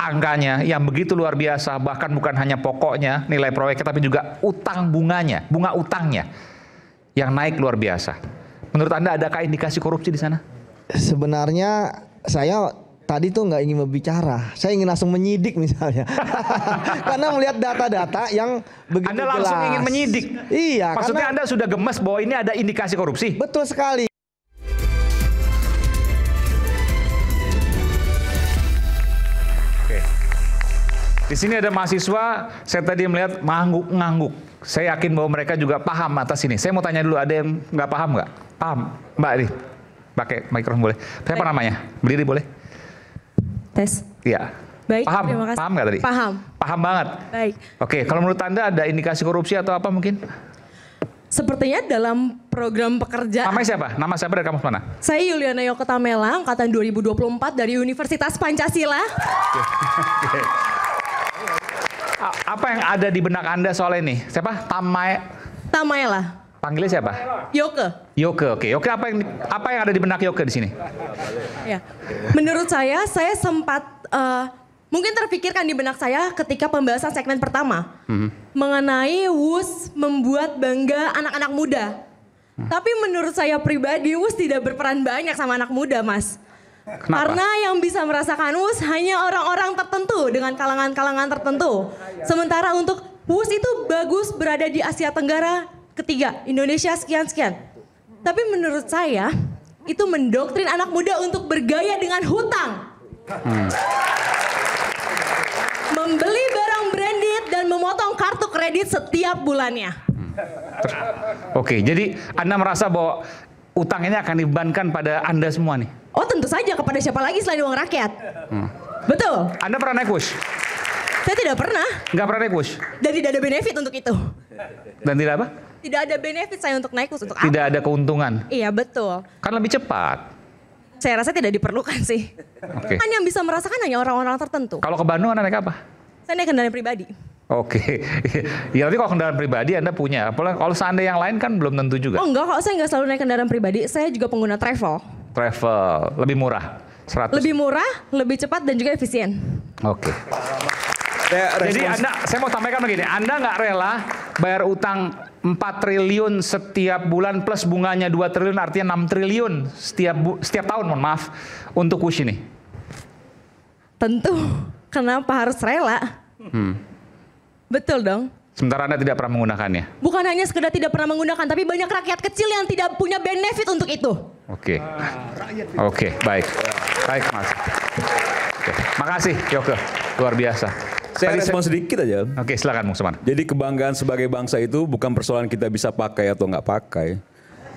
angkanya yang begitu luar biasa, bahkan bukan hanya pokoknya nilai proyeknya, tapi juga utang bunganya, bunga utangnya yang naik luar biasa. Menurut Anda adakah indikasi korupsi di sana? Sebenarnya saya tadi tuh nggak ingin berbicara, saya ingin langsung menyidik misalnya, karena melihat data-data yang begitu Anda langsung jelas. ingin menyidik? Iya. Maksudnya karena, Anda sudah gemes bahwa ini ada indikasi korupsi? betul sekali. Di sini ada mahasiswa, saya tadi melihat ngangguk-ngangguk. Saya yakin bahwa mereka juga paham atas ini. Saya mau tanya dulu, ada yang nggak paham nggak? Paham, Mbak ini. Pakai mikrofon boleh. Saya apa namanya? Berdiri boleh? Tes. Iya. Baik, Paham? terima kasih. Paham nggak tadi? Paham. Paham banget. Baik. Oke, kalau menurut Anda ada indikasi korupsi atau apa mungkin? Sepertinya dalam program pekerjaan. Namanya siapa? Nama siapa dari kampus mana? Saya Yuliana Yokotamela, angkatan 2024 dari Universitas Pancasila. Apa yang ada di benak Anda soal ini? Siapa? Tamaela. Panggilnya siapa? Yoke. Yoke, oke. Yoke, apa yang ada di benak Yoke di sini? Ya. Menurut saya sempat mungkin terpikirkan di benak saya ketika pembahasan segmen pertama mengenai WUS membuat bangga anak-anak muda. Tapi menurut saya pribadi WUS tidak berperan banyak sama anak muda, Mas. Kenapa? Karena yang bisa merasakan WUS hanya orang-orang tertentu dengan kalangan-kalangan tertentu. Sementara untuk WUS itu bagus berada di Asia Tenggara ketiga, Indonesia sekian-sekian. Tapi menurut saya itu mendoktrin anak muda untuk bergaya dengan hutang. Membeli barang branded dan memotong kartu kredit setiap bulannya. Oke, jadi Anda merasa bahwa utang ini akan dibebankan pada Anda semua nih? Oh tentu saja, kepada siapa lagi selain uang rakyat. Betul. Anda pernah naik WUS? Saya tidak pernah. Nggak pernah naik WUS? Dan tidak ada benefit untuk itu. Dan tidak apa? Tidak ada benefit saya untuk naik WUS, untuk apa? Tidak ada keuntungan? Iya betul. Kan lebih cepat. Saya rasa tidak diperlukan sih. Oke. Kan yang bisa merasakan hanya orang-orang tertentu. Kalau ke Bandung Anda naik apa? Saya naik kendaraan pribadi. Oke. Ya tapi kalau kendaraan pribadi Anda punya. Apalagi kalau seandainya yang lain kan belum tentu juga. Oh enggak, kok saya nggak selalu naik kendaraan pribadi. Saya juga pengguna travel. Travel, lebih murah. 100. Lebih murah, lebih cepat dan juga efisien. Oke. Jadi saya mau sampaikan begini, Anda nggak rela bayar utang 4 triliun setiap bulan plus bunganya 2 triliun, artinya 6 triliun setiap tahun, mohon maaf, untuk WUS ini? Tentu, kenapa harus rela? Betul dong. Sementara Anda tidak pernah menggunakannya? Bukan hanya sekedar tidak pernah menggunakan, tapi banyak rakyat kecil yang tidak punya benefit untuk itu. Oke. Oke, baik. Baik, Mas. Oke. Makasih, Yoke. Luar biasa. Saya respon sedikit aja. Oke, silakan Bung Suman. Jadi kebanggaan sebagai bangsa itu bukan persoalan kita bisa pakai atau nggak pakai.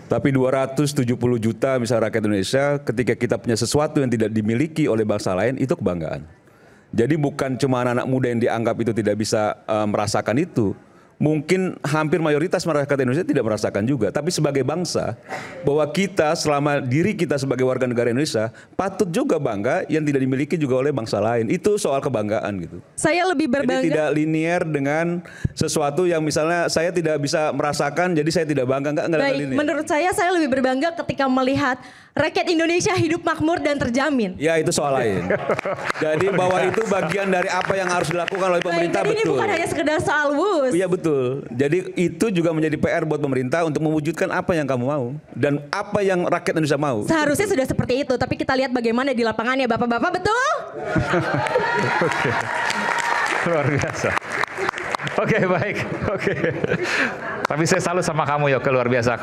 Tapi 270 juta misalnya rakyat Indonesia, ketika kita punya sesuatu yang tidak dimiliki oleh bangsa lain, itu kebanggaan. Jadi bukan cuma anak-anak muda yang dianggap itu tidak bisa merasakan itu. Mungkin hampir mayoritas masyarakat Indonesia tidak merasakan juga. Tapi sebagai bangsa, bahwa kita selama diri kita sebagai warga negara Indonesia, patut juga bangga yang tidak dimiliki juga oleh bangsa lain. Itu soal kebanggaan gitu. Saya lebih berbangga. Jadi tidak linear dengan sesuatu yang misalnya saya tidak bisa merasakan, jadi saya tidak bangga. Enggak Baik, linear. menurut saya lebih berbangga ketika melihat rakyat Indonesia hidup makmur dan terjamin. Ya itu soal lain. Jadi bahwa itu bagian dari apa yang harus dilakukan oleh pemerintah, Baik, jadi betul. ini bukan hanya sekedar soal WUS. Iya betul. Jadi itu juga menjadi PR buat pemerintah untuk mewujudkan apa yang kamu mau dan apa yang rakyat Indonesia mau. Seharusnya sudah seperti itu, tapi kita lihat bagaimana di lapangannya, bapak-bapak, betul? Oke. Luar biasa. Oke, baik. Oke. Tapi saya salut sama kamu, Yoke, luar biasa.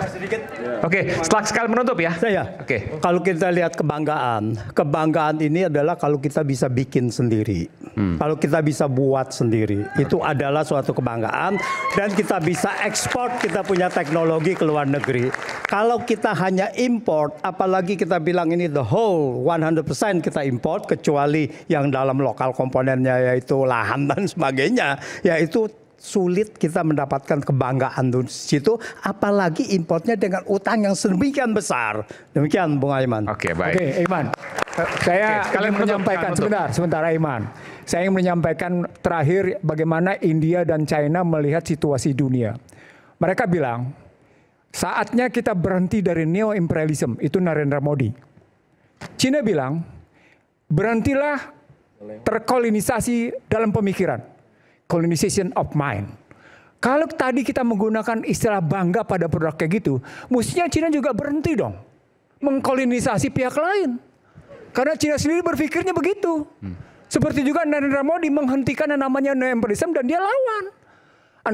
Oke, setelah sekali menutup ya. Saya. Oke. Kalau kita lihat kebanggaan ini adalah kalau kita bisa bikin sendiri. Kalau kita bisa buat sendiri, itu adalah suatu kebanggaan dan kita bisa ekspor, kita punya teknologi ke luar negeri. Kalau kita hanya import, apalagi kita bilang ini the whole 100% kita import kecuali yang dalam lokal komponennya yaitu lahan dan sebagainya, yaitu sulit kita mendapatkan kebanggaan di situ, apalagi importnya dengan utang yang sedemikian besar. Demikian Bung Aiman. Oke, baik. Oke, Iman. Saya Oke, kalian ingin menyampaikan menutup. sebentar Iman. Saya ingin menyampaikan terakhir bagaimana India dan China melihat situasi dunia. Mereka bilang, saatnya kita berhenti dari neo-imperialism, itu Narendra Modi. China bilang, berhentilah terkolonisasi dalam pemikiran. Colonization of mind. Kalau tadi kita menggunakan istilah bangga pada produk kayak gitu, mestinya Cina juga berhenti dong mengkolonisasi pihak lain. Karena Cina sendiri berpikirnya begitu. Seperti juga Narendra Modi menghentikan yang namanya neoimperialisme dan dia lawan.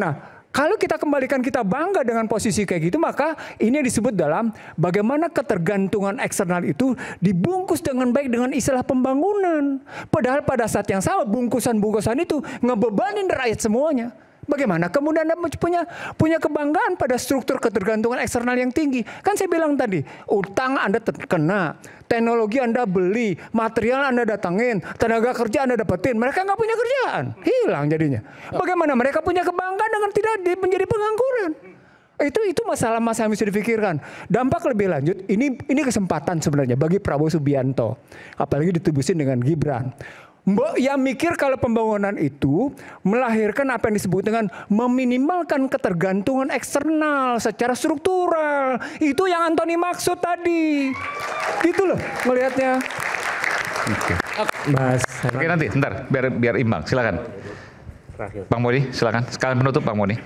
Nah, kalau kita kembalikan kita bangga dengan posisi kayak gitu, maka ini disebut dalam bagaimana ketergantungan eksternal itu dibungkus dengan baik dengan istilah pembangunan. Padahal pada saat yang sama bungkusan-bungkusan itu ngebebanin rakyat semuanya. Bagaimana kemudian Anda punya kebanggaan pada struktur ketergantungan eksternal yang tinggi? Kan saya bilang tadi, utang Anda terkena, teknologi Anda beli, material Anda datangin, tenaga kerja Anda dapetin. Mereka nggak punya kerjaan, hilang jadinya. Bagaimana mereka punya kebanggaan dengan tidak menjadi pengangguran? Itu masalah-masalah yang bisa dipikirkan. Dampak lebih lanjut, ini kesempatan sebenarnya bagi Prabowo Subianto, apalagi ditebusin dengan Gibran. Yang mikir kalau pembangunan itu melahirkan apa yang disebut dengan meminimalkan ketergantungan eksternal secara struktural. Itu yang Antoni maksud tadi. Gitu loh melihatnya. Mas. Oke nanti, bentar, biar imbang. Silakan. Bang Modi, silakan. Sekalian penutup Bang Modi.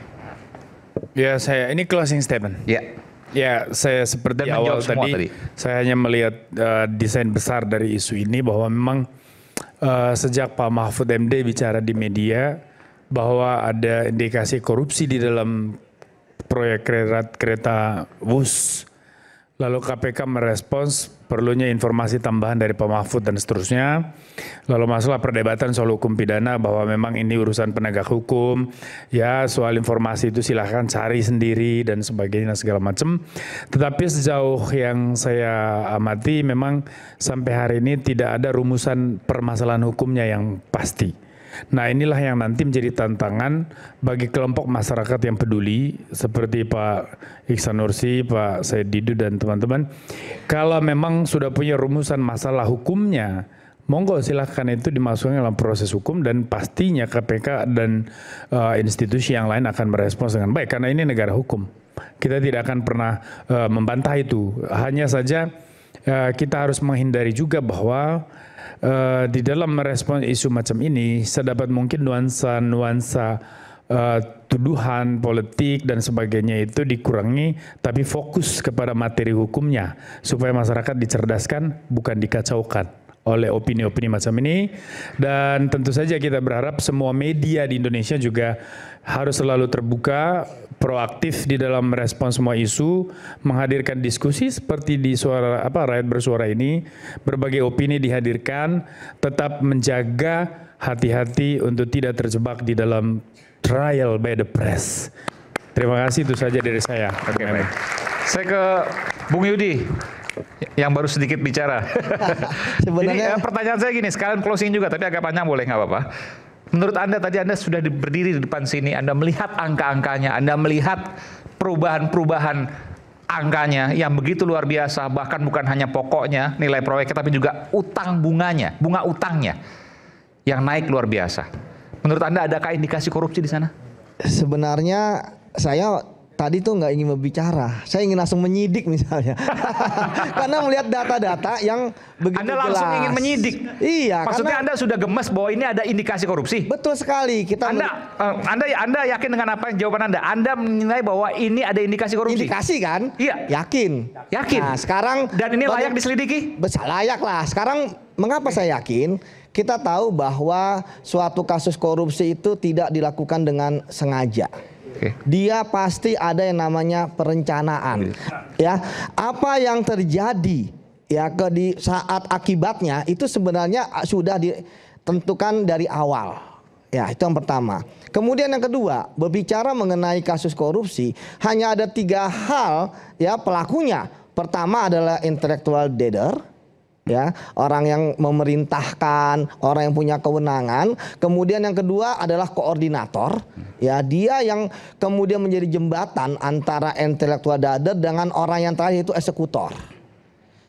Ya ini closing statement. Ya. Ya saya seperti Dan awal tadi, saya hanya melihat desain besar dari isu ini bahwa memang sejak Pak Mahfud MD bicara di media bahwa ada indikasi korupsi di dalam proyek kereta Wus. Lalu KPK merespons perlunya informasi tambahan dari Pak Mahfud dan seterusnya. Lalu masuklah perdebatan soal hukum pidana bahwa memang ini urusan penegak hukum. Ya soal informasi itu silahkan cari sendiri dan sebagainya segala macam. Tetapi sejauh yang saya amati memang sampai hari ini tidak ada rumusan permasalahan hukumnya yang pasti. Nah inilah yang nanti menjadi tantangan bagi kelompok masyarakat yang peduli seperti Pak Iksan Nursi, Pak Said Didu dan teman-teman. Kalau memang sudah punya rumusan masalah hukumnya, monggo silahkan itu dimasukkan dalam proses hukum dan pastinya KPK dan institusi yang lain akan merespons dengan baik karena ini negara hukum. Kita tidak akan pernah membantah itu. Hanya saja kita harus menghindari juga bahwa di dalam merespon isu macam ini sedapat mungkin nuansa tuduhan politik dan sebagainya itu dikurangi tapi fokus kepada materi hukumnya supaya masyarakat dicerdaskan bukan dikacaukan oleh opini-opini macam ini. Dan tentu saja kita berharap semua media di Indonesia juga harus selalu terbuka, proaktif di dalam merespons semua isu, menghadirkan diskusi seperti di Rakyat Bersuara ini, berbagai opini dihadirkan, tetap menjaga hati-hati untuk tidak terjebak di dalam trial by the press. Terima kasih, itu saja dari saya. Oke, baik. Saya ke Bung Yudi yang baru sedikit bicara. Sebenarnya ini, pertanyaan saya gini, sekalian closing juga, tapi agak panjang boleh nggak apa-apa. Menurut Anda tadi Anda sudah berdiri di depan sini, Anda melihat angka-angkanya, Anda melihat perubahan-perubahan angkanya yang begitu luar biasa, bahkan bukan hanya pokoknya nilai proyek, tapi juga utang bunganya, bunga utangnya yang naik luar biasa. Menurut Anda adakah indikasi korupsi di sana? sebenarnya saya tadi tuh nggak ingin berbicara, saya ingin langsung menyidik misalnya. Karena melihat data-data yang begitu Anda langsung jelas. ingin menyidik. Iya. Maksudnya karena, Anda sudah gemes bahwa ini ada indikasi korupsi. betul sekali. Anda yakin dengan apa yang jawaban Anda? Anda menilai bahwa ini ada indikasi korupsi. Indikasi kan? Iya. Yakin. Yakin. Nah, sekarang Dan ini layak diselidiki? layak lah. Sekarang mengapa saya yakin? Kita tahu bahwa suatu kasus korupsi itu tidak dilakukan dengan sengaja. Dia pasti ada yang namanya perencanaan. Ya, apa yang terjadi ya di saat akibatnya itu sebenarnya sudah ditentukan dari awal. Ya, itu yang pertama. Kemudian yang kedua, berbicara mengenai kasus korupsi, hanya ada 3 hal ya pelakunya. Pertama adalah intellectual debtor, ya, orang yang memerintahkan, orang yang punya kewenangan. Kemudian yang kedua adalah koordinator, ya, dia yang kemudian menjadi jembatan antara intellectual debtor dengan orang yang terakhir itu eksekutor.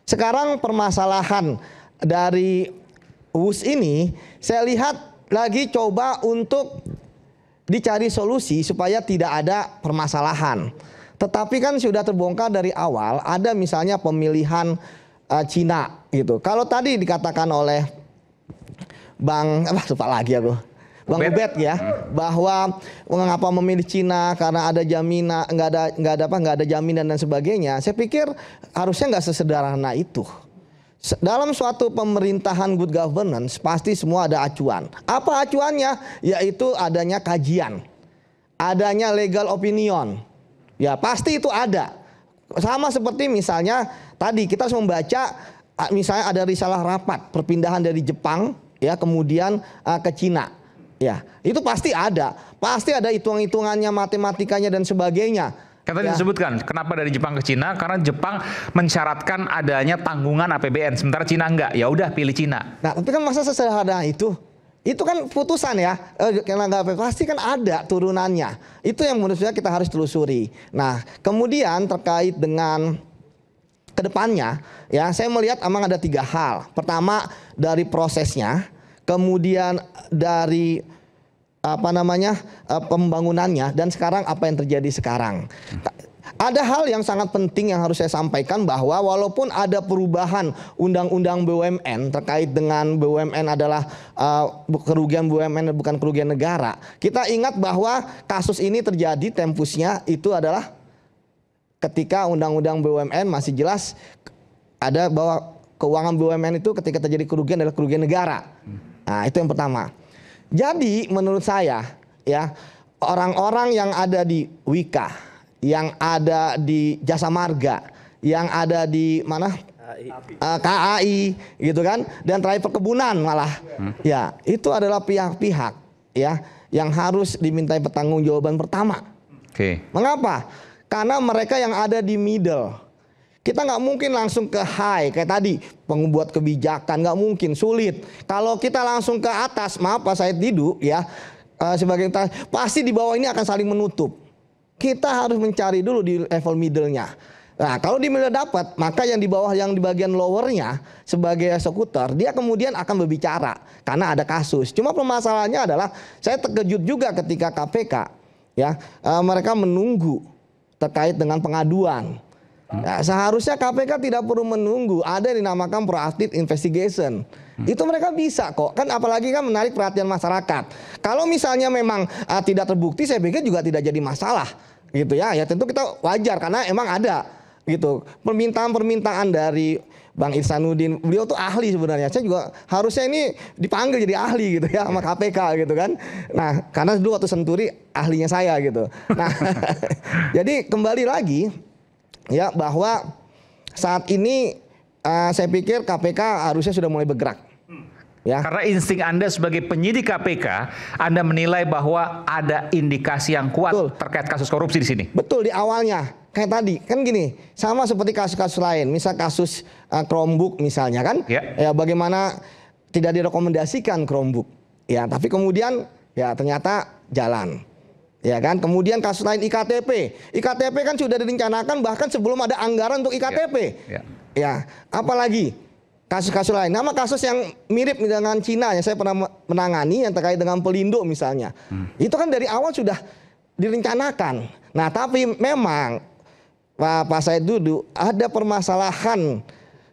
Sekarang permasalahan dari WUS ini saya lihat lagi coba untuk dicari solusi supaya tidak ada permasalahan. Tetapi kan sudah terbongkar dari awal, ada misalnya pemilihan Cina gitu. Kalau tadi dikatakan oleh lupa lagi aku. Bang Ubed ya, bahwa mengapa memilih Cina karena ada jaminan, nggak ada jaminan dan sebagainya. Saya pikir harusnya nggak sesederhana itu. Dalam suatu pemerintahan good governance pasti semua ada acuan. Apa acuannya? Yaitu adanya kajian, adanya legal opinion. Ya pasti itu ada. Sama seperti misalnya tadi kita harus membaca, misalnya ada risalah rapat perpindahan dari Jepang ya kemudian ke Cina. Ya, itu pasti ada hitung-hitungannya, matematikanya dan sebagainya. Kan tadi disebutkan kenapa dari Jepang ke Cina, karena Jepang mensyaratkan adanya tanggungan APBN, sementara Cina enggak. Ya udah pilih Cina. Nah, tapi kan masa sesederhana itu kan putusan ya, karena nggak pasti kan ada turunannya. Itu yang menurut saya kita harus telusuri. Nah, kemudian terkait dengan kedepannya, ya saya melihat emang ada 3 hal. Pertama dari prosesnya. Kemudian dari pembangunannya dan sekarang apa yang terjadi sekarang. Ada hal yang sangat penting yang harus saya sampaikan bahwa walaupun ada perubahan undang-undang BUMN terkait dengan BUMN adalah kerugian BUMN bukan kerugian negara. Kita ingat bahwa kasus ini terjadi tempusnya itu adalah ketika undang-undang BUMN masih jelas ada bahwa keuangan BUMN itu ketika terjadi kerugian adalah kerugian negara. Nah, itu yang pertama. Jadi menurut saya ya orang-orang yang ada di Wika, yang ada di Jasa Marga, yang ada di mana KAI gitu kan, dan terakhir perkebunan malah ya itu adalah pihak-pihak ya yang harus dimintai pertanggungjawaban pertama. Mengapa? Karena mereka yang ada di middle. Kita nggak mungkin langsung ke high kayak tadi pembuat kebijakan, nggak mungkin, sulit. Kalau kita langsung ke atas, maaf Pak Said Didu ya sebagai pasti di bawah ini akan saling menutup. Kita harus mencari dulu di level middle-nya. Nah kalau di middle dapat, maka yang di bawah yang di bagian lower-nya sebagai eksekutor dia kemudian akan berbicara karena ada kasus. Cuma permasalahannya adalah saya terkejut juga ketika KPK ya mereka menunggu terkait dengan pengaduan. Ya, seharusnya KPK tidak perlu menunggu, ada yang dinamakan proactive investigation. Itu mereka bisa kok, kan apalagi kan menarik perhatian masyarakat. Kalau misalnya memang tidak terbukti, saya pikir juga tidak jadi masalah, gitu ya. Ya tentu kita wajar karena emang ada, gitu. Permintaan dari Bang Ihsanuddin, beliau tuh ahli sebenarnya. Saya juga harusnya ini dipanggil jadi ahli gitu ya sama KPK gitu kan. Nah, karena dulu waktu Senturi ahlinya saya gitu. Nah, jadi kembali lagi. Ya bahwa saat ini saya pikir KPK harusnya sudah mulai bergerak. Ya. Karena insting Anda sebagai penyidik KPK, Anda menilai bahwa ada indikasi yang kuat terkait kasus korupsi di sini. Betul di awalnya. Kayak tadi kan gini, sama seperti kasus-kasus lain, misal kasus Chromebook misalnya kan, ya bagaimana tidak direkomendasikan Chromebook, ya tapi kemudian ya ternyata jalan. Ya kan, kemudian kasus lain IKTP kan sudah direncanakan bahkan sebelum ada anggaran untuk IKTP. Ya, apalagi kasus-kasus lain. Nama kasus yang mirip dengan Cina yang saya pernah menangani yang terkait dengan Pelindo misalnya. Itu kan dari awal sudah direncanakan. Nah, tapi memang Pak Said Didu ada permasalahan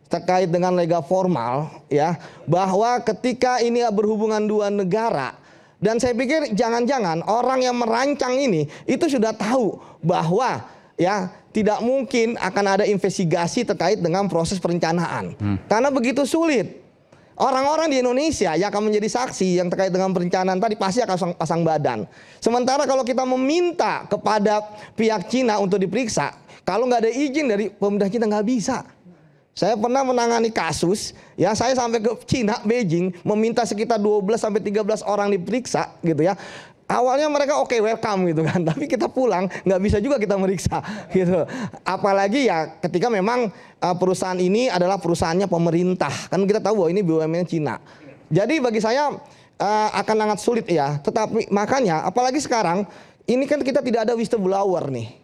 terkait dengan legal formal ya bahwa ketika ini berhubungan dua negara. Dan saya pikir jangan-jangan orang yang merancang ini itu sudah tahu bahwa ya tidak mungkin akan ada investigasi terkait dengan proses perencanaan. Karena begitu sulit. Orang-orang di Indonesia yang akan menjadi saksi yang terkait dengan perencanaan tadi pasti akan pasang badan. Sementara kalau kita meminta kepada pihak Cina untuk diperiksa, kalau nggak ada izin dari pemerintah Cina nggak bisa. Saya pernah menangani kasus, ya saya sampai ke Cina, Beijing, meminta sekitar 12 sampai 13 orang diperiksa gitu ya. Awalnya mereka oke, welcome gitu kan, tapi kita pulang nggak bisa juga kita meriksa gitu. Apalagi ya ketika memang perusahaan ini adalah perusahaannya pemerintah, kan kita tahu bahwa ini BUMN Cina. Jadi bagi saya akan sangat sulit ya. Tetapi makanya apalagi sekarang ini kan kita tidak ada whistleblower nih.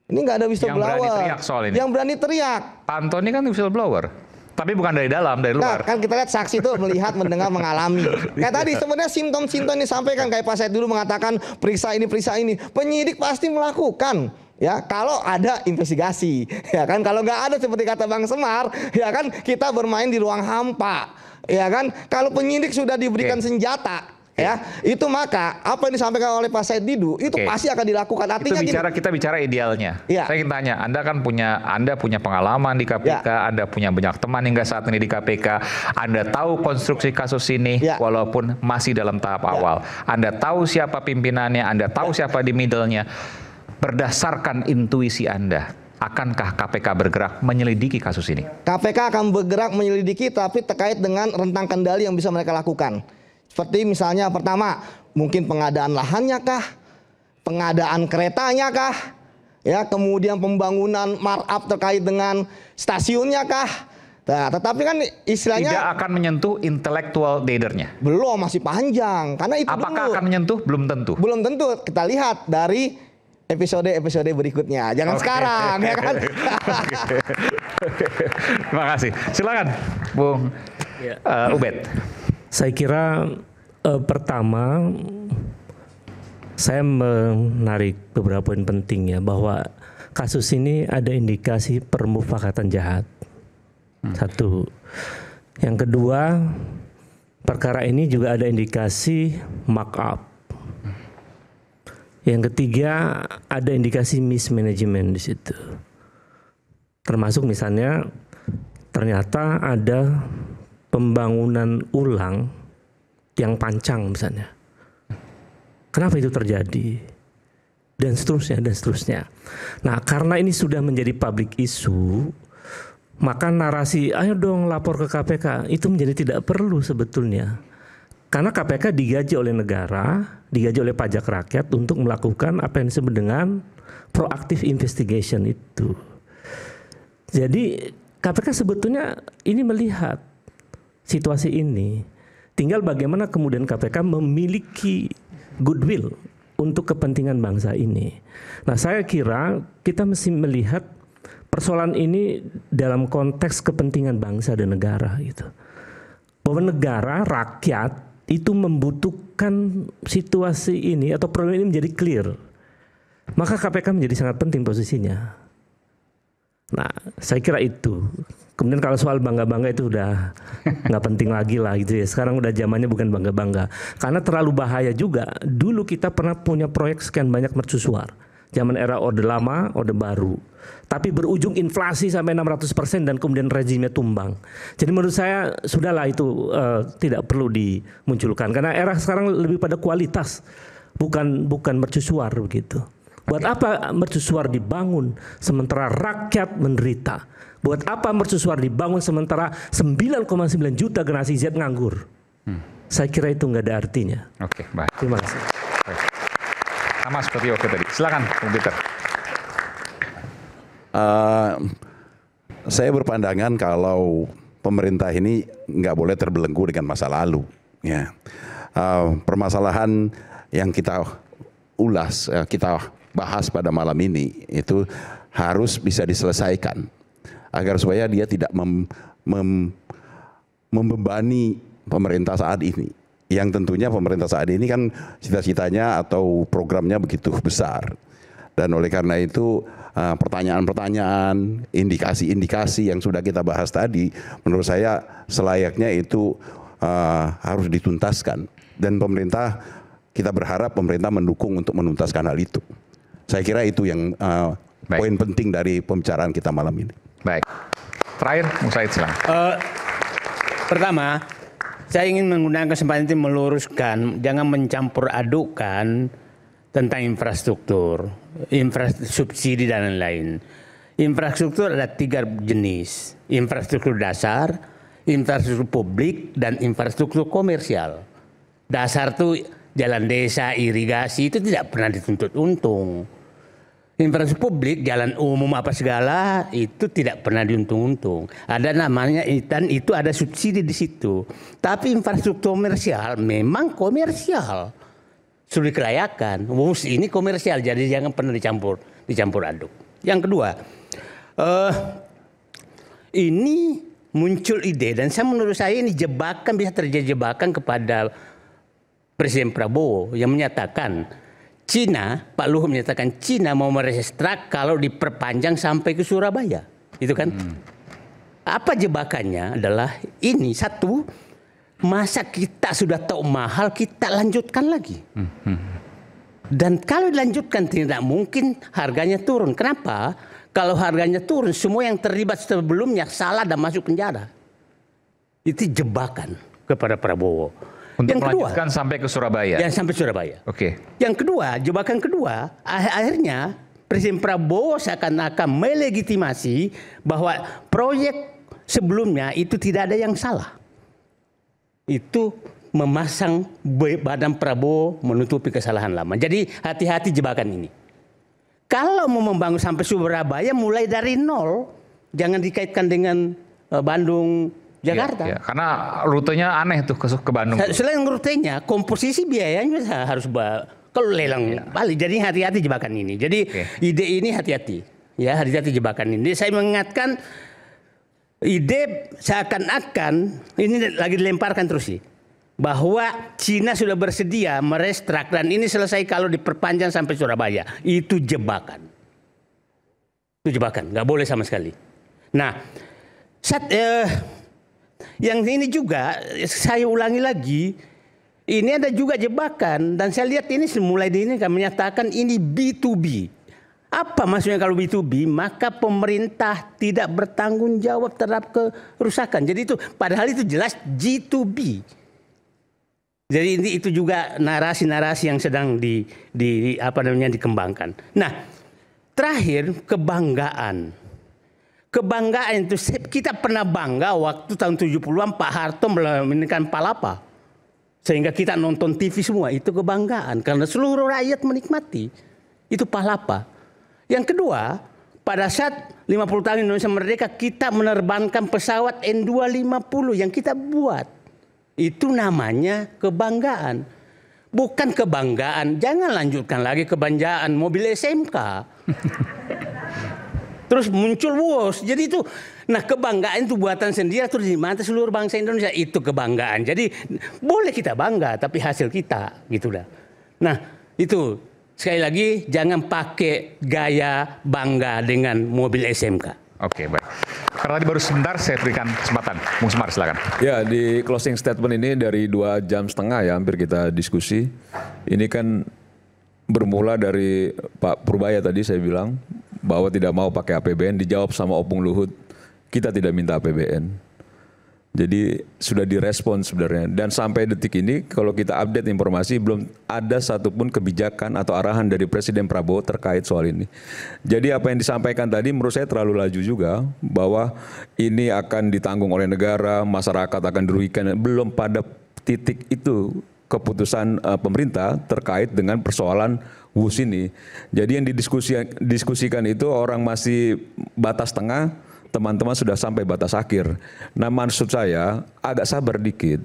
Ini nggak ada whistleblower. Yang berani teriak soal ini. Yang berani teriak. Pak Antoni kan whistleblower. Tapi bukan dari dalam, dari luar. Nah, kan kita lihat saksi itu melihat, mendengar, mengalami. Kayak tadi sebenarnya simptom-simptom ini disampaikan kayak Pak Said dulu mengatakan periksa ini. Penyidik pasti melakukan. ya kalau ada investigasi, ya kan, kalau nggak ada seperti kata Bang Semar, ya kan, kita bermain di ruang hampa, ya kan, kalau penyidik sudah diberikan senjata, ya itu maka apa yang disampaikan oleh Pak Said Didu itu pasti akan dilakukan. Artinya kita bicara idealnya. Ya. Saya ingin tanya, Anda punya pengalaman di KPK, Ya. Anda punya banyak teman hingga saat ini di KPK, Anda tahu konstruksi kasus ini walaupun masih dalam tahap awal. Anda tahu siapa pimpinannya, Anda tahu siapa di middle-nya. Berdasarkan intuisi Anda, akankah KPK bergerak menyelidiki kasus ini? KPK akan bergerak menyelidiki, tapi terkait dengan rentang kendali yang bisa mereka lakukan. Seperti misalnya pertama, mungkin pengadaan lahannya kah, pengadaan keretanya kah, ya, kemudian pembangunan markup terkait dengan stasiunnya kah. Nah, tetapi kan istilahnya tidak akan menyentuh intellectual dader-nya. Belum, masih panjang. Karena itu apakah dulu akan menyentuh? Belum tentu. Belum tentu. Kita lihat dari episode berikutnya. Jangan sekarang, ya kan? Terima kasih. Silakan, Bung Ubed. Saya kira pertama saya menarik beberapa poin penting ya, bahwa kasus ini ada indikasi permufakatan jahat. Satu. Yang kedua, perkara ini juga ada indikasi markup. Yang ketiga, ada indikasi mismanagement di situ. Termasuk misalnya ternyata ada pembangunan ulang yang pancang misalnya. Kenapa itu terjadi? Dan seterusnya, dan seterusnya. Nah, karena ini sudah menjadi public issue, maka narasi ayo dong lapor ke KPK itu menjadi tidak perlu sebetulnya. Karena KPK digaji oleh negara, digaji oleh pajak rakyat untuk melakukan apa yang disebut dengan proactive investigation itu. Jadi KPK sebetulnya ini melihat situasi ini. Tinggal bagaimana kemudian KPK memiliki goodwill untuk kepentingan bangsa ini. Nah, saya kira kita mesti melihat persoalan ini dalam konteks kepentingan bangsa dan negara gitu. Bahwa negara, rakyat itu membutuhkan situasi ini atau problem ini menjadi clear. Maka KPK menjadi sangat penting posisinya. Nah, saya kira itu. Kemudian kalau soal bangga-bangga itu udah nggak penting lagi lah gitu ya. Sekarang udah zamannya bukan bangga-bangga. Karena terlalu bahaya juga. Dulu kita pernah punya proyek sekian banyak mercusuar. Zaman era Orde Lama, Orde Baru. Tapi berujung inflasi sampai 600% dan kemudian rezimnya tumbang. Jadi menurut saya sudahlah itu tidak perlu dimunculkan. Karena era sekarang lebih pada kualitas. Bukan mercusuar begitu. Buat apa mercusuar dibangun sementara rakyat menderita? Buat apa mercusuar dibangun sementara 9,9 juta generasi Z nganggur? Saya kira itu nggak ada artinya. Oke, baik. Terima kasih. Baik. Sama seperti waktu tadi. Silakan, Bung Peter. Saya berpandangan kalau pemerintah ini nggak boleh terbelenggu dengan masa lalu. Ya. Permasalahan yang kita ulas, kita bahas pada malam ini itu harus bisa diselesaikan agar supaya dia tidak membebani pemerintah saat ini. Yang tentunya pemerintah saat ini kan cita-citanya atau programnya begitu besar. Dan oleh karena itu pertanyaan-pertanyaan, indikasi-indikasi yang sudah kita bahas tadi, menurut saya selayaknya itu harus dituntaskan. Dan pemerintah, kita berharap pemerintah mendukung untuk menuntaskan hal itu. Saya kira itu yang poin penting dari pembicaraan kita malam ini. Baik. Terakhir, Bung Said, silakan. Pertama, saya ingin menggunakan kesempatan ini meluruskan, jangan mencampur adukan tentang infrastruktur, subsidi dan lain-lain. Infrastruktur ada 3 jenis, infrastruktur dasar, infrastruktur publik, dan infrastruktur komersial. Dasar itu jalan desa, irigasi, itu tidak pernah dituntut untung. Infrastruktur publik, jalan umum apa segala, itu tidak pernah diuntung-untung. Ada namanya, dan itu ada subsidi di situ. Tapi infrastruktur komersial memang komersial. Sudah kelayakan. Ini komersial, jadi jangan pernah dicampur aduk. Yang kedua, ini muncul ide, dan menurut saya ini jebakan, bisa terjadi jebakan kepada Presiden Prabowo yang menyatakan Cina, Pak Luhut menyatakan Cina mau merestrakt kalau diperpanjang sampai ke Surabaya. Itu kan. Apa jebakannya adalah ini, satu, masa kita sudah tahu mahal kita lanjutkan lagi. Dan kalau dilanjutkan tidak mungkin harganya turun. Kenapa? Kalau harganya turun semua yang terlibat sebelumnya salah dan masuk penjara. Itu jebakan kepada Prabowo. Untuk yang melanjutkan kedua, sampai ke Surabaya. Yang sampai Surabaya. Oke. Yang kedua, jebakan kedua, akhirnya Presiden Prabowo seakan-akan melegitimasi bahwa proyek sebelumnya itu tidak ada yang salah. Itu memasang badan Prabowo menutupi kesalahan lama. Jadi hati-hati jebakan ini. Kalau mau membangun sampai Surabaya mulai dari nol, jangan dikaitkan dengan Bandung, Jakarta. Iya, karena rutenya aneh tuh ke Bandung. Selain rutenya, komposisi biayanya harus kalau lelang balik. Jadi hati-hati jebakan ini. Jadi ide ini hati-hati. Ya, hati-hati jebakan ini. Saya mengingatkan ide seakan-akan ini lagi dilemparkan terus sih. Bahwa Cina sudah bersedia merestrakt dan ini selesai kalau diperpanjang sampai Surabaya. Itu jebakan. Itu jebakan, nggak boleh sama sekali. Nah, yang ini juga saya ulangi lagi, ini ada juga jebakan dan saya lihat ini mulai ini kan menyatakan ini B2B. Apa maksudnya kalau B2B? Maka pemerintah tidak bertanggung jawab terhadap kerusakan. Jadi itu padahal itu jelas G2B. Jadi itu juga narasi-narasi yang sedang dikembangkan. Nah, terakhir kebanggaan. Kebanggaan itu kita pernah bangga waktu tahun 70-an Pak Harto menekan Palapa. Sehingga kita nonton TV semua. Itu kebanggaan. Karena seluruh rakyat menikmati. Itu Palapa. Yang kedua, pada saat 50 tahun Indonesia Merdeka kita menerbangkan pesawat N250 yang kita buat. Itu namanya kebanggaan. Bukan kebanggaan. Jangan lanjutkan lagi kebanggaan mobil SMK. Terus muncul WOS. Jadi itu, nah kebanggaan itu buatan sendiri terus di mata seluruh bangsa Indonesia. Itu kebanggaan. Jadi boleh kita bangga tapi hasil kita gitu dah. Nah itu sekali lagi jangan pakai gaya bangga dengan mobil SMK. Oke, baik. Karena tadi baru sebentar saya berikan kesempatan. Bung Semar silakan. Ya, di closing statement ini dari 2,5 jam ya hampir kita diskusi. Ini kan bermula dari Pak Purbaya tadi saya bilang bahwa tidak mau pakai APBN, dijawab sama Opung Luhut, kita tidak minta APBN. Jadi sudah direspon sebenarnya. Dan sampai detik ini kalau kita update informasi belum ada satupun kebijakan atau arahan dari Presiden Prabowo terkait soal ini. Jadi apa yang disampaikan tadi menurut saya terlalu laju juga bahwa ini akan ditanggung oleh negara, masyarakat akan dirugikan. Belum pada titik itu keputusan pemerintah terkait dengan persoalan WUS ini. Jadi yang didiskusikan itu orang masih batas tengah, teman-teman sudah sampai batas akhir. Nah maksud saya agak sabar dikit,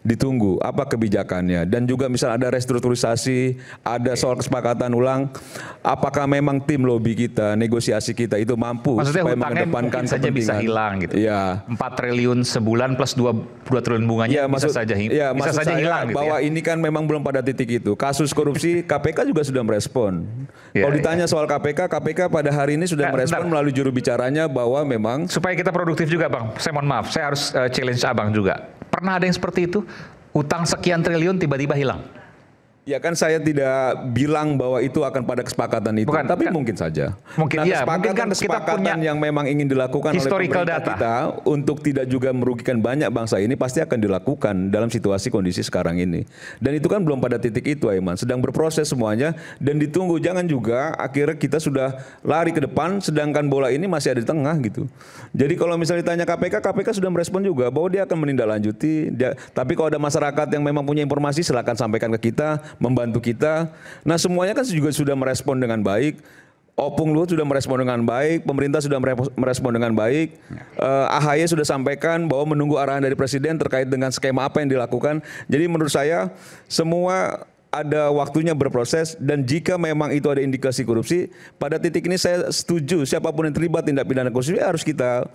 ditunggu apa kebijakannya dan juga misal ada restrukturisasi, ada soal kesepakatan ulang, apakah memang tim lobby kita, negosiasi kita itu mampu maksudnya supaya hutangnya mengedepankan saja bisa hilang gitu. Ya. 4 triliun sebulan plus 2 triliun bunganya bisa saja hilang gitu bahwa ya. ini kan memang belum pada titik itu. Kasus korupsi KPK juga sudah merespon. Kalau ditanya soal KPK pada hari ini sudah merespon melalui juru bicaranya bahwa memang supaya kita produktif juga Bang. Saya mohon maaf, saya harus challenge Abang juga. Pernah ada yang seperti itu? Utang sekian triliun tiba-tiba hilang? Ya kan saya tidak bilang bahwa itu akan pada kesepakatan itu, tapi mungkin saja. Mungkin nah, mungkin kan kita punya yang memang ingin dilakukan oleh pemerintah kita untuk tidak juga merugikan banyak bangsa ini pasti akan dilakukan dalam situasi kondisi sekarang ini. Dan itu kan belum pada titik itu, Aiman. Sedang berproses semuanya dan ditunggu. Jangan juga akhirnya kita sudah lari ke depan sedangkan bola ini masih ada di tengah gitu. Jadi kalau misalnya ditanya KPK sudah merespon juga bahwa dia akan menindaklanjuti. Tapi kalau ada masyarakat yang memang punya informasi silakan sampaikan ke kita, membantu kita. Nah semuanya kan juga sudah merespon dengan baik. Opung Luhut sudah merespon dengan baik, pemerintah sudah merespon dengan baik. AHY sudah sampaikan bahwa menunggu arahan dari Presiden terkait dengan skema apa yang dilakukan. Jadi menurut saya semua ada waktunya berproses, dan jika memang itu ada indikasi korupsi, pada titik ini saya setuju siapapun yang terlibat tindak pidana korupsi harus kita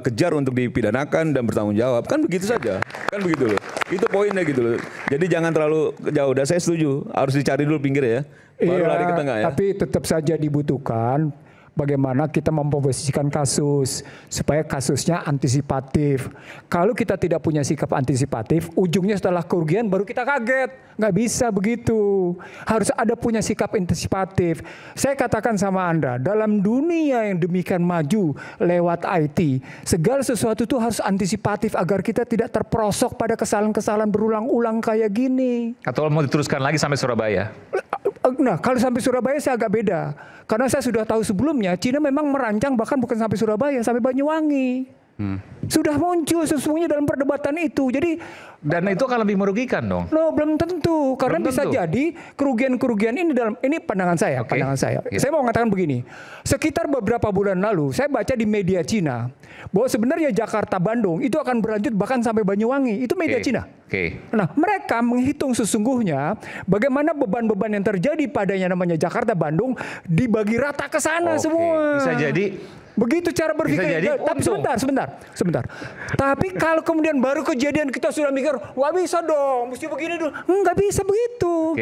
kejar untuk dipidanakan dan bertanggung jawab. Kan begitu saja. Kan begitu loh. Itu poinnya gitu loh. Jadi jangan terlalu jauh. Dan saya setuju harus dicari dulu pinggir ya. Baru lari ke tengah ya. Tapi tetap saja dibutuhkan bagaimana kita memposisikan kasus supaya kasusnya antisipatif. Kalau kita tidak punya sikap antisipatif, ujungnya setelah kerugian baru kita kaget. Nggak bisa begitu. Harus ada punya sikap antisipatif. Saya katakan sama Anda, dalam dunia yang demikian maju lewat IT, segala sesuatu itu harus antisipatif agar kita tidak terperosok pada kesalahan-kesalahan berulang-ulang kayak gini. Atau mau diteruskan lagi sampai Surabaya? Nah, kalau sampai Surabaya saya agak beda. Karena saya sudah tahu sebelumnya, Cina memang merancang bahkan bukan sampai Surabaya, sampai Banyuwangi. Sudah muncul sesungguhnya dalam perdebatan itu. Jadi, dan itu akan lebih merugikan dong? No, belum tentu. Karena belum bisa tentu. jadi kerugian-kerugian ini pandangan saya. Okay. Pandangan saya. Yeah. Saya mau mengatakan begini. Sekitar beberapa bulan lalu, saya baca di media Cina bahwa sebenarnya Jakarta-Bandung itu akan berlanjut bahkan sampai Banyuwangi. Itu media Cina. Nah, mereka menghitung sesungguhnya bagaimana beban-beban yang terjadi padanya namanya Jakarta-Bandung dibagi rata ke sana semua. Bisa jadi. Begitu cara berpikir. Tapi sebentar. Tapi kalau kemudian baru kejadian kita sudah mikir, wah bisa dong, mesti begini dulu. Nggak bisa begitu.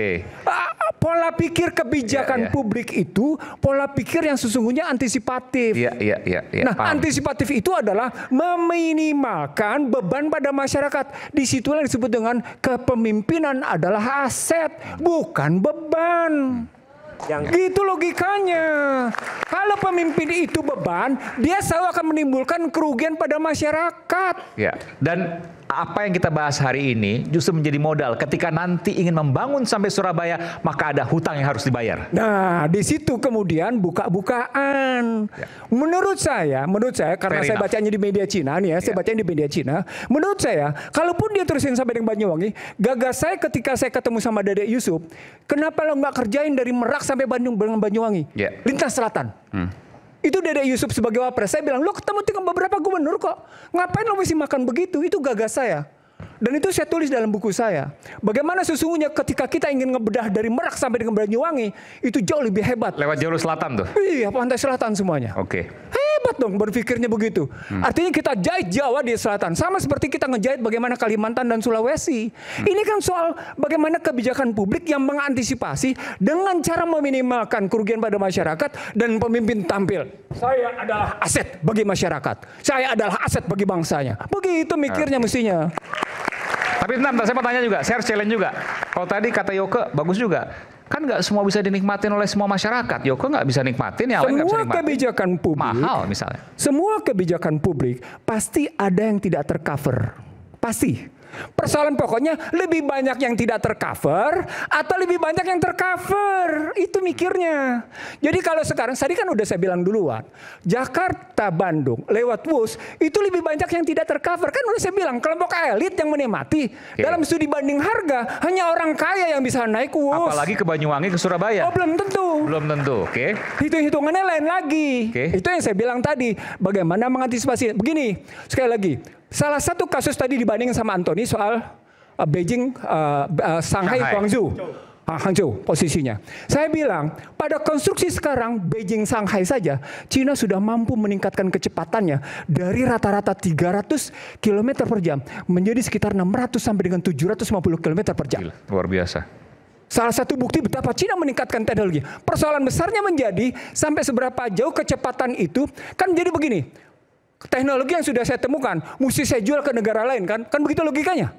Pola pikir kebijakan publik itu pola pikir yang sesungguhnya antisipatif. Nah, paham. antisipatif itu adalah meminimalkan beban pada masyarakat. Disitulah yang disebut dengan kepemimpinan adalah aset, bukan beban. Gitu logikanya. Kalau pemimpin itu beban, dia selalu akan menimbulkan kerugian pada masyarakat. Ya, dan apa yang kita bahas hari ini justru menjadi modal ketika nanti ingin membangun sampai Surabaya, maka ada hutang yang harus dibayar. Nah, di situ kemudian buka-bukaan. Ya. Menurut saya karena saya bacanya di media Cina nih ya, saya bacanya di media Cina. Menurut saya, kalaupun dia terusin sampai dengan Banyuwangi, gagas saya ketika saya ketemu sama Dedek Yusuf, kenapa lo nggak kerjain dari Merak sampai Bandung dengan Banyuwangi? Lintas Selatan. Itu Dedek Yusuf sebagai wapres. Saya bilang, lo ketemu dengan beberapa gubernur kok. Ngapain lo mesti makan begitu? Itu gagas saya. Dan itu saya tulis dalam buku saya. Bagaimana sesungguhnya ketika kita ingin ngebedah dari Merak sampai dengan Banyuwangi, itu jauh lebih hebat. Lewat jalur selatan tuh? Iya, pantai selatan semuanya. Hebat dong berpikirnya begitu. Artinya kita jahit Jawa di selatan. Sama seperti kita ngejahit bagaimana Kalimantan dan Sulawesi. Ini kan soal bagaimana kebijakan publik yang mengantisipasi dengan cara meminimalkan kerugian pada masyarakat dan pemimpin tampil. Saya adalah aset bagi masyarakat. Saya adalah aset bagi bangsanya. Begitu mikirnya mestinya. Tapi bentar, saya mau tanya juga, saya harus challenge juga. Kalau tadi kata Yoke, bagus juga. Kan nggak semua bisa dinikmatin oleh semua masyarakat. Yoke nggak bisa nikmatin, yang lain nggak bisa nikmatin. Kebijakan publik, mahal misalnya. Semua kebijakan publik pasti ada yang tidak tercover. Pasti. Persoalan pokoknya lebih banyak yang tidak tercover atau lebih banyak yang tercover. Itu mikirnya. Jadi kalau sekarang, tadi kan udah saya bilang duluan, Jakarta Bandung lewat WUS itu lebih banyak yang tidak tercover. Kan udah saya bilang kelompok elit yang menikmati. Dalam studi banding harga hanya orang kaya yang bisa naik WUS. Apalagi ke Banyuwangi, ke Surabaya. Oh, belum tentu. Belum tentu. Hitung-hitungannya lain lagi. Itu yang saya bilang tadi. Bagaimana mengantisipasi. Begini, sekali lagi. Salah satu kasus tadi dibandingin sama Anthony soal Beijing, Shanghai, Guangzhou. Hangzhou posisinya. Saya bilang, pada konstruksi sekarang Beijing, Shanghai saja, Cina sudah mampu meningkatkan kecepatannya dari rata-rata 300 km per jam menjadi sekitar 600 sampai dengan 750 km per jam. Gila, luar biasa. Salah satu bukti betapa Cina meningkatkan teknologi. Persoalan besarnya menjadi sampai seberapa jauh kecepatan itu, kan jadi begini. Teknologi yang sudah saya temukan, mesti saya jual ke negara lain kan? Kan begitu logikanya.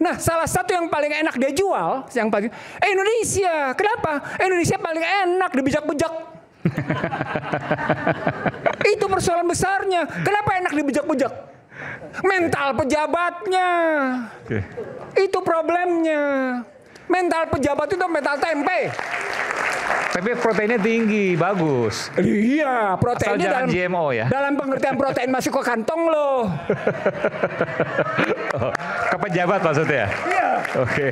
Nah, salah satu yang paling enak dia jual, yang paling Indonesia. Kenapa? Indonesia paling enak dibejak-bejak. Itu persoalan besarnya. Kenapa enak dibejak-bejak? Mental pejabatnya. Itu problemnya. Mental pejabat itu mental tempe. Tapi proteinnya tinggi, bagus. Iya, proteinnya dalam GMO ya. Dalam pengertian protein masuk ke kantong loh. Ke pejabat maksudnya? Iya. Oke.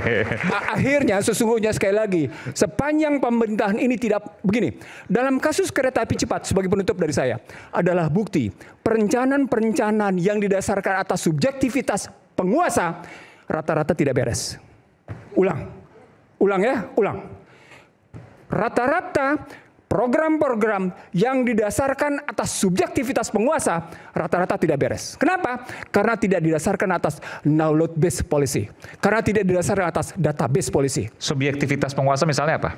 Akhirnya sesungguhnya sekali lagi, sepanjang pemerintahan ini tidak begini. Dalam kasus kereta api cepat sebagai penutup dari saya adalah bukti perencanaan yang didasarkan atas subjektivitas penguasa rata-rata tidak beres. Ulang. Ulang ya, ulang. Rata-rata program-program yang didasarkan atas subjektivitas penguasa rata-rata tidak beres. Kenapa? Karena tidak didasarkan atas knowledge based policy. Karena tidak didasarkan atas database policy. Subjektivitas penguasa misalnya apa?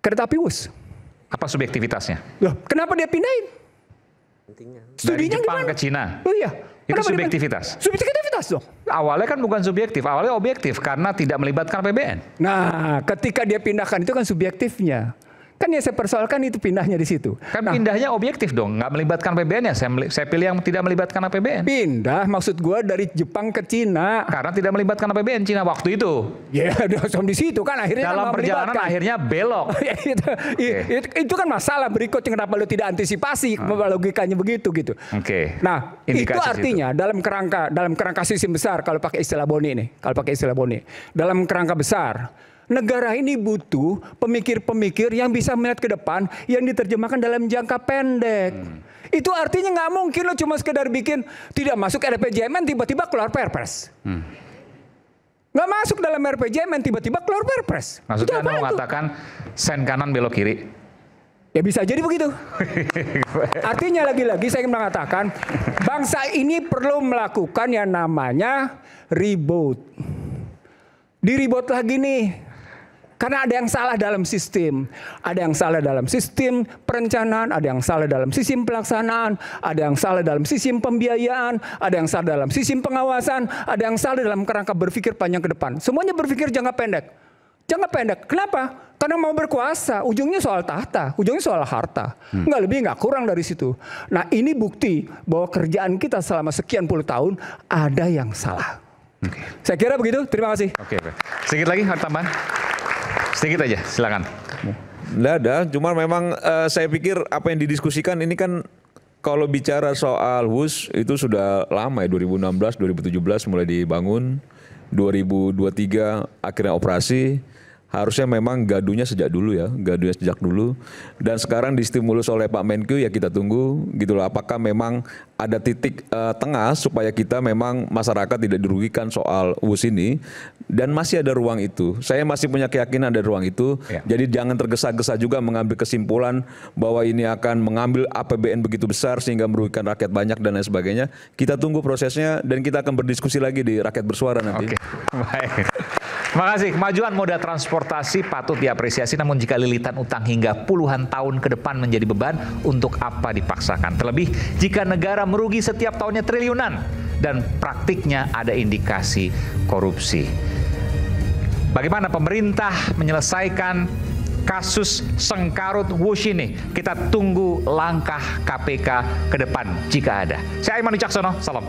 Kereta api WUS. Apa subjektivitasnya? Loh, kenapa dia pindahin? Studinya dari Jepang gimana? ke Cina. Oh iya. Itu Kenapa subjektivitas. Subjektivitas dong. Awalnya kan bukan subjektif, awalnya objektif karena tidak melibatkan APBN. Nah, ketika dia pindahkan itu kan subjektifnya. Kan yang saya persoalkan itu pindahnya di situ. Kan pindahnya objektif dong, nggak melibatkan APBN ya. Saya pilih yang tidak melibatkan APBN. Pindah maksud gua dari Jepang ke Cina. Karena tidak melibatkan APBN Cina waktu itu. Ya, di situ kan akhirnya dalam perjalanan akhirnya belok. Itu kan masalah berikutnya kenapa lu tidak antisipasi logikanya begitu gitu. Oke. Nah, itu artinya dalam kerangka sistem besar kalau pakai istilah Boni nih, dalam kerangka besar negara ini butuh pemikir-pemikir yang bisa melihat ke depan yang diterjemahkan dalam jangka pendek. Itu artinya nggak mungkin lo cuma sekedar bikin tidak masuk RPJMN tiba-tiba keluar Perpres. Nggak masuk dalam RPJMN tiba-tiba keluar Perpres. Maksudnya Anda mengatakan sen kanan belok kiri? Ya bisa jadi begitu. Artinya lagi-lagi saya ingin mengatakan bangsa ini perlu melakukan yang namanya reboot. Di-reboot lagi nih. Karena ada yang salah dalam sistem. Ada yang salah dalam sistem perencanaan, ada yang salah dalam sistem pelaksanaan, ada yang salah dalam sistem pembiayaan, ada yang salah dalam sistem pengawasan, ada yang salah dalam kerangka berpikir panjang ke depan. Semuanya berpikir jangka pendek. Jangka pendek. Kenapa? Karena mau berkuasa. Ujungnya soal tahta, ujungnya soal harta. Nggak lebih, nggak kurang dari situ. Nah ini bukti bahwa kerjaan kita selama sekian puluh tahun ada yang salah. Saya kira begitu. Terima kasih. Oke. Sedikit lagi tambahan. Sedikit aja, silakan. Nggak ada, cuma memang saya pikir apa yang didiskusikan ini kan kalau bicara soal WUS itu sudah lama ya, 2016, 2017 mulai dibangun, 2023 akhirnya operasi. Harusnya memang gaduhnya sejak dulu ya, dan sekarang distimulus oleh Pak Menkyu ya kita tunggu gitu loh, apakah memang ada titik tengah supaya kita memang masyarakat tidak dirugikan soal WUS ini, dan masih ada ruang itu. Saya masih punya keyakinan ada ruang itu. Jadi jangan tergesa-gesa juga mengambil kesimpulan bahwa ini akan mengambil APBN begitu besar sehingga merugikan rakyat banyak dan lain sebagainya. Kita tunggu prosesnya dan kita akan berdiskusi lagi di Rakyat Bersuara nanti. Oke, baik. Terima kasih. Kemajuan moda transportasi patut diapresiasi, namun jika lilitan utang hingga puluhan tahun ke depan menjadi beban, untuk apa dipaksakan? Terlebih jika negara merugi setiap tahunnya triliunan dan praktiknya ada indikasi korupsi. Bagaimana pemerintah menyelesaikan kasus sengkarut WUS ini? Kita tunggu langkah KPK ke depan jika ada. Saya Aiman Wicaksono, salam.